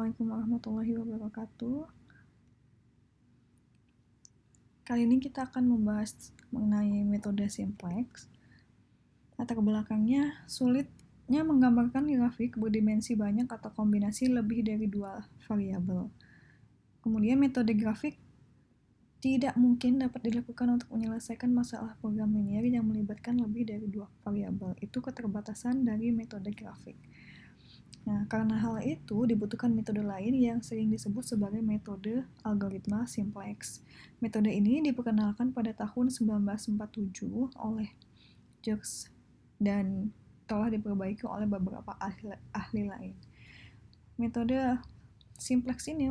Assalamualaikum warahmatullahi wabarakatuh. Kali ini kita akan membahas mengenai metode simplex. Latar belakangnya, sulitnya menggambarkan grafik berdimensi banyak atau kombinasi lebih dari dua variabel. Kemudian metode grafik tidak mungkin dapat dilakukan untuk menyelesaikan masalah program linear yang melibatkan lebih dari dua variabel. Itu keterbatasan dari metode grafik. Nah, karena hal itu dibutuhkan metode lain yang sering disebut sebagai metode algoritma simplex. Metode ini diperkenalkan pada tahun 1947 oleh Jacques dan telah diperbaiki oleh beberapa ahli lain. Metode simplex ini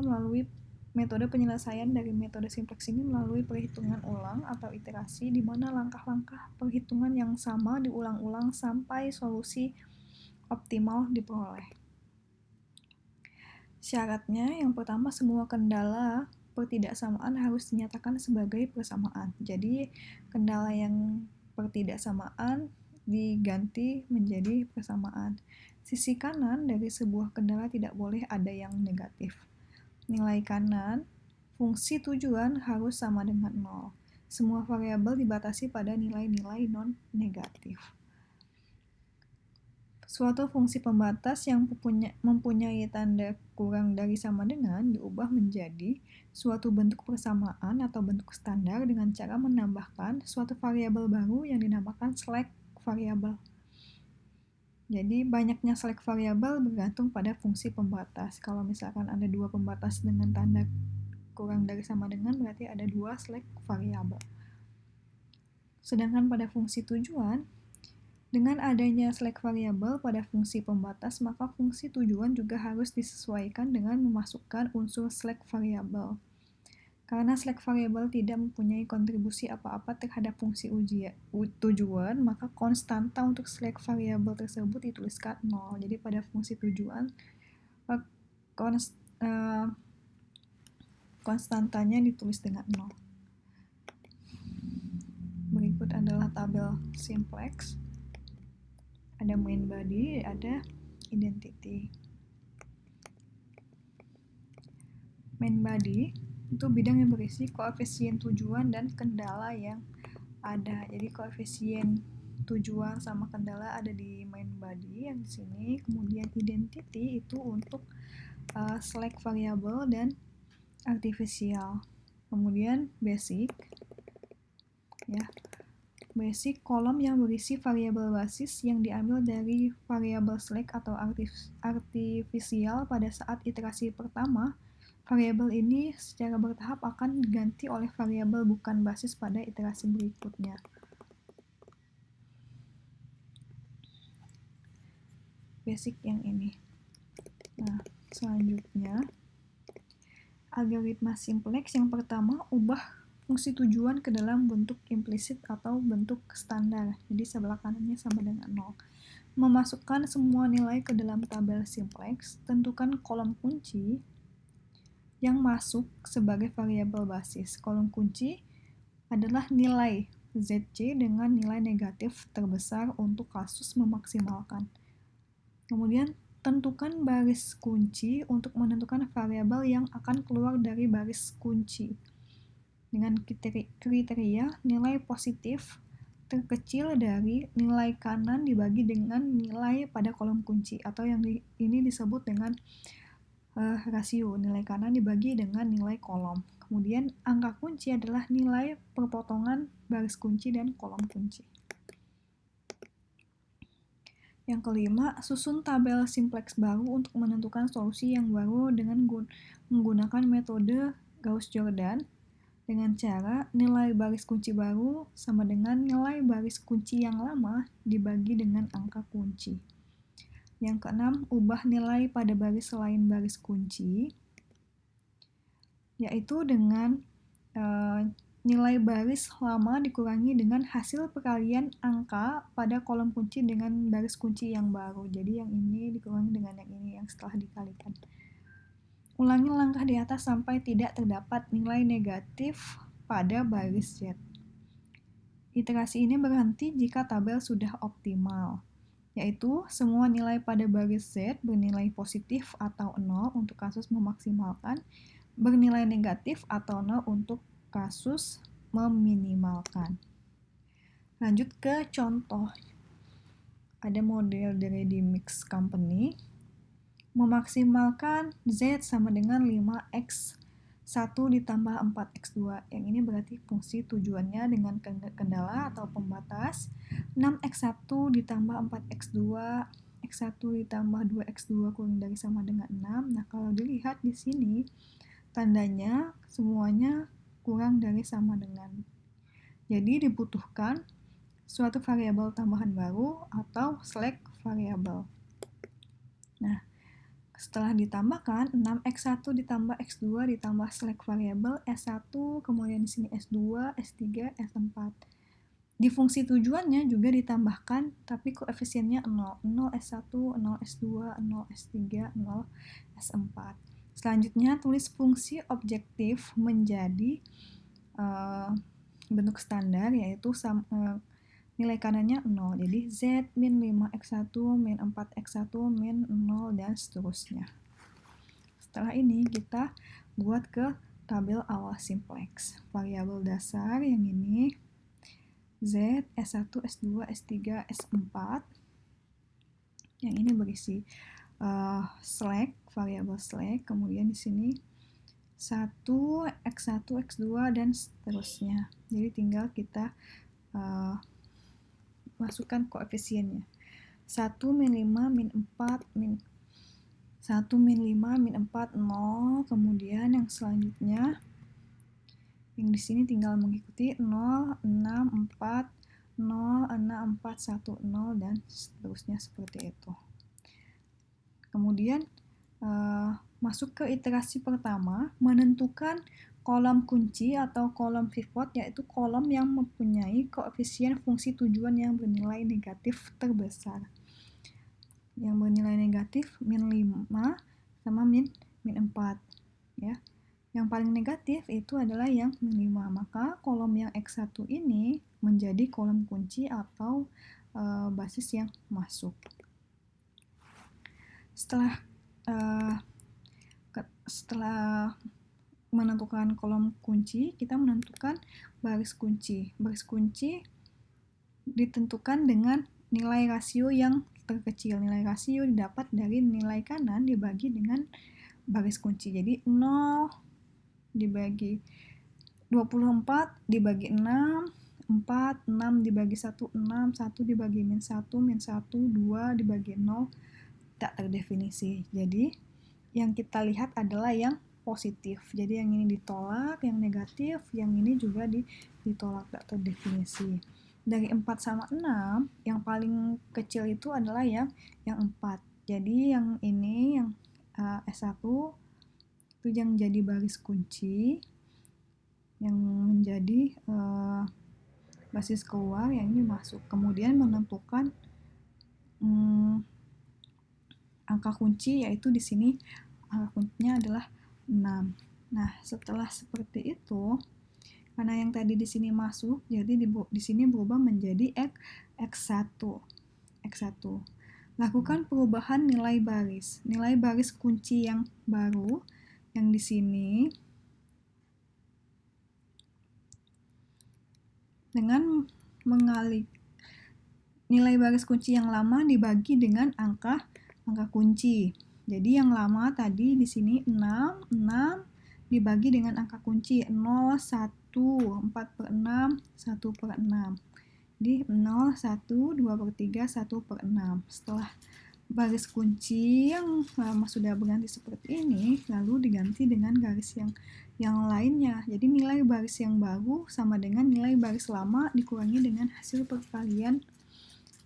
metode penyelesaian dari metode simplex ini melalui perhitungan ulang atau iterasi di mana langkah-langkah perhitungan yang sama diulang-ulang sampai solusi optimal diperoleh. Syaratnya, yang pertama semua kendala pertidaksamaan harus dinyatakan sebagai persamaan. Jadi, kendala yang pertidaksamaan diganti menjadi persamaan. Sisi kanan dari sebuah kendala tidak boleh ada yang negatif. Nilai kanan, fungsi tujuan harus sama dengan 0. Semua variabel dibatasi pada nilai-nilai non-negatif. Suatu fungsi pembatas yang mempunyai tanda kurang dari sama dengan diubah menjadi suatu bentuk persamaan atau bentuk standar dengan cara menambahkan suatu variabel baru yang dinamakan slack variabel. Jadi banyaknya slack variabel bergantung pada fungsi pembatas. Kalau misalkan ada dua pembatas dengan tanda kurang dari sama dengan, berarti ada dua slack variabel. Sedangkan pada fungsi tujuan, dengan adanya slack variabel pada fungsi pembatas, maka fungsi tujuan juga harus disesuaikan dengan memasukkan unsur slack variabel. Karena slack variabel tidak mempunyai kontribusi apa-apa terhadap fungsi tujuan, maka konstanta untuk slack variabel tersebut dituliskan 0. Jadi pada fungsi tujuan, konstantanya ditulis dengan 0. Berikut adalah tabel simplex. Ada main body, ada identity. Main body itu bidang yang berisi koefisien tujuan dan kendala yang ada. Jadi koefisien tujuan sama kendala ada di main body yang di sini. Kemudian identity itu untuk slack variable dan artificial. Kemudian basic, ya. Basic kolom yang berisi variabel basis yang diambil dari variabel slack atau artificial pada saat iterasi pertama. Variabel ini secara bertahap akan diganti oleh variabel bukan basis pada iterasi berikutnya. Basic yang ini. Nah, selanjutnya algoritma simplex yang pertama, ubah fungsi tujuan ke dalam bentuk implisit atau bentuk standar. Jadi sebelah kanannya sama dengan 0. Memasukkan semua nilai ke dalam tabel simplex, tentukan kolom kunci yang masuk sebagai variabel basis. Kolom kunci adalah nilai ZC dengan nilai negatif terbesar untuk kasus memaksimalkan. Kemudian tentukan baris kunci untuk menentukan variabel yang akan keluar dari baris kunci. Dengan kriteria nilai positif terkecil dari nilai kanan dibagi dengan nilai pada kolom kunci, atau yang ini disebut dengan rasio, nilai kanan dibagi dengan nilai kolom. Kemudian angka kunci adalah nilai perpotongan baris kunci dan kolom kunci. Yang kelima, susun tabel simplex baru untuk menentukan solusi yang baru dengan menggunakan metode Gauss-Jordan dengan cara nilai baris kunci baru sama dengan nilai baris kunci yang lama dibagi dengan angka kunci. Yang keenam, ubah nilai pada baris selain baris kunci, yaitu dengan nilai baris lama dikurangi dengan hasil perkalian angka pada kolom kunci dengan baris kunci yang baru. Jadi yang ini dikurangi dengan yang ini yang setelah dikalikan. Ulangi langkah di atas sampai tidak terdapat nilai negatif pada baris Z. Iterasi ini berhenti jika tabel sudah optimal. yaitu semua nilai pada baris Z bernilai positif atau 0 untuk kasus memaksimalkan, bernilai negatif atau 0 untuk kasus meminimalkan. Lanjut ke contoh. Ada model dari Ready-Mix Company. Memaksimalkan Z sama dengan 5x1 ditambah 4x2. Yang ini berarti fungsi tujuannya dengan kendala atau pembatas. 6x1 ditambah 4x2, x1 ditambah 2x2 kurang dari sama dengan 6. Nah, kalau dilihat di sini, tandanya semuanya kurang dari sama dengan. Jadi dibutuhkan suatu variabel tambahan baru atau slack variabel. Nah, setelah ditambahkan 6x1 ditambah x2 ditambah slack variabel S1, kemudian di sini S2, S3, S4. Di fungsi tujuannya juga ditambahkan, tapi koefisiennya 0. 0 S1, 0 S2, 0 S3, 0 S4. Selanjutnya tulis fungsi objektif menjadi bentuk standar, yaitu nilai kanannya 0. Jadi Z min 5x1, min 4x1, min 0, dan seterusnya. Setelah ini kita buat ke tabel awal simplex. Variabel dasar yang ini Z, S1, S2, S3, S4. Yang ini berisi slack, variabel slack, kemudian di sini 1, X1, X2, dan seterusnya. Jadi tinggal kita masukkan koefisiennya. 1 min 5 min 4 min 1 min 5 min 4 0. Kemudian yang selanjutnya yang di sini tinggal mengikuti 0 6 4 0 6 4 1 0 dan seterusnya seperti itu. Kemudian masuk ke iterasi pertama, menentukan kolom kunci atau kolom pivot, yaitu kolom yang mempunyai koefisien fungsi tujuan yang bernilai negatif terbesar. Yang bernilai negatif min 5 sama min 4. Ya. Yang paling negatif itu adalah yang min 5. Maka kolom yang X1 ini menjadi kolom kunci atau basis yang masuk. Setelah menentukan kolom kunci, kita menentukan baris kunci. Baris kunci ditentukan dengan nilai rasio yang terkecil. Nilai rasio didapat dari nilai kanan dibagi dengan baris kunci. Jadi 0 dibagi 24 dibagi 6, 4, 6 dibagi 1, 6, 1 dibagi min 1, min 1, 2 dibagi 0, tak terdefinisi. Jadi yang kita lihat adalah yang positif. Jadi yang ini ditolak, yang negatif, yang ini juga ditolak, tak terdefinisi. Dari 4 sama 6, yang paling kecil itu adalah yang 4. Jadi yang ini, yang S1, itu yang jadi baris kunci, yang menjadi basis keluar, yang ini masuk. Kemudian menentukan angka kunci, yaitu di sini angka kuncinya adalah 6. Nah, setelah seperti itu, karena yang tadi di sini masuk, jadi di sini berubah menjadi X1. Lakukan perubahan nilai baris. Nilai baris kunci yang baru, yang di sini, dengan mengalik nilai baris kunci yang lama dibagi dengan angka kunci. Jadi yang lama tadi di sini 6 dibagi dengan angka kunci 0, 1, 4/6, 1/6. Jadi 0, 1, 2/3, 1/6. Setelah baris kunci yang lama sudah berganti seperti ini, lalu diganti dengan garis yang lainnya. Jadi nilai baris yang baru sama dengan nilai baris lama dikurangi dengan hasil perkalian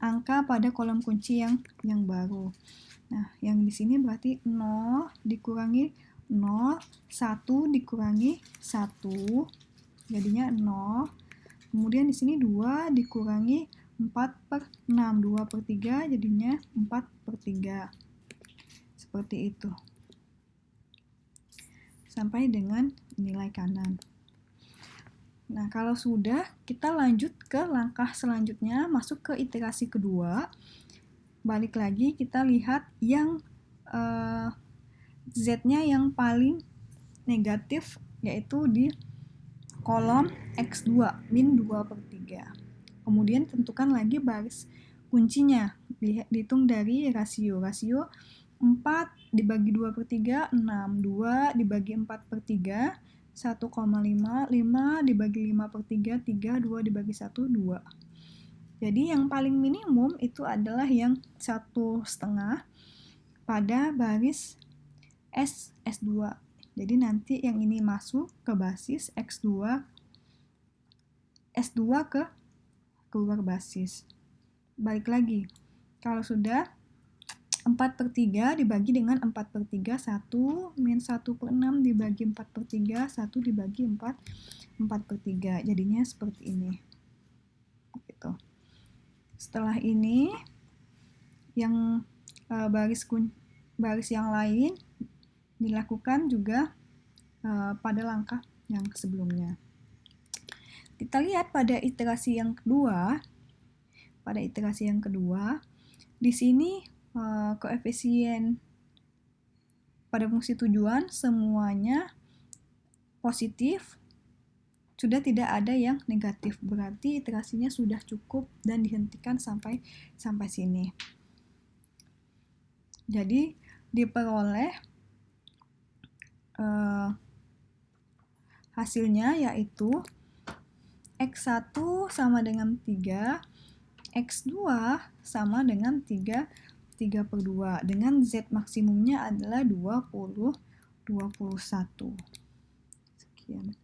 angka pada kolom kunci yang baru. Nah, yang di sini berarti 0 dikurangi 0, 1 dikurangi 1, jadinya 0. Kemudian di sini 2 dikurangi 4/6, 2/3 jadinya 4/3. Seperti itu. Sampai dengan nilai kanan. Nah, kalau sudah, kita lanjut ke langkah selanjutnya, masuk ke iterasi kedua. balik lagi kita lihat yang Z-nya yang paling negatif, yaitu di kolom X2, min 2/3. Kemudian tentukan lagi baris kuncinya, dihitung dari rasio. Rasio 4 dibagi 2/3, 6. 2 dibagi 4/3, 1,5. 5 dibagi 5/3, 3. 2 dibagi 1, 2. Jadi yang paling minimum itu adalah yang 1,5 pada baris S2. Jadi nanti yang ini masuk ke basis X2, S2 ke keluar basis. Balik lagi, kalau sudah 4/3 dibagi dengan 4/3, 1 min 1/6 dibagi 4/3, 1 dibagi 4/3. Jadinya seperti ini. Gitu. Setelah ini, yang baris yang lain dilakukan juga pada langkah yang sebelumnya. Kita lihat pada iterasi yang kedua. Di sini koefisien pada fungsi tujuan semuanya positif, sudah tidak ada yang negatif. Berarti iterasinya sudah cukup dan dihentikan sampai sini. Jadi diperoleh hasilnya yaitu X1 sama dengan 3, X2 sama dengan 3/2, dengan Z maksimumnya adalah 21. Sekian.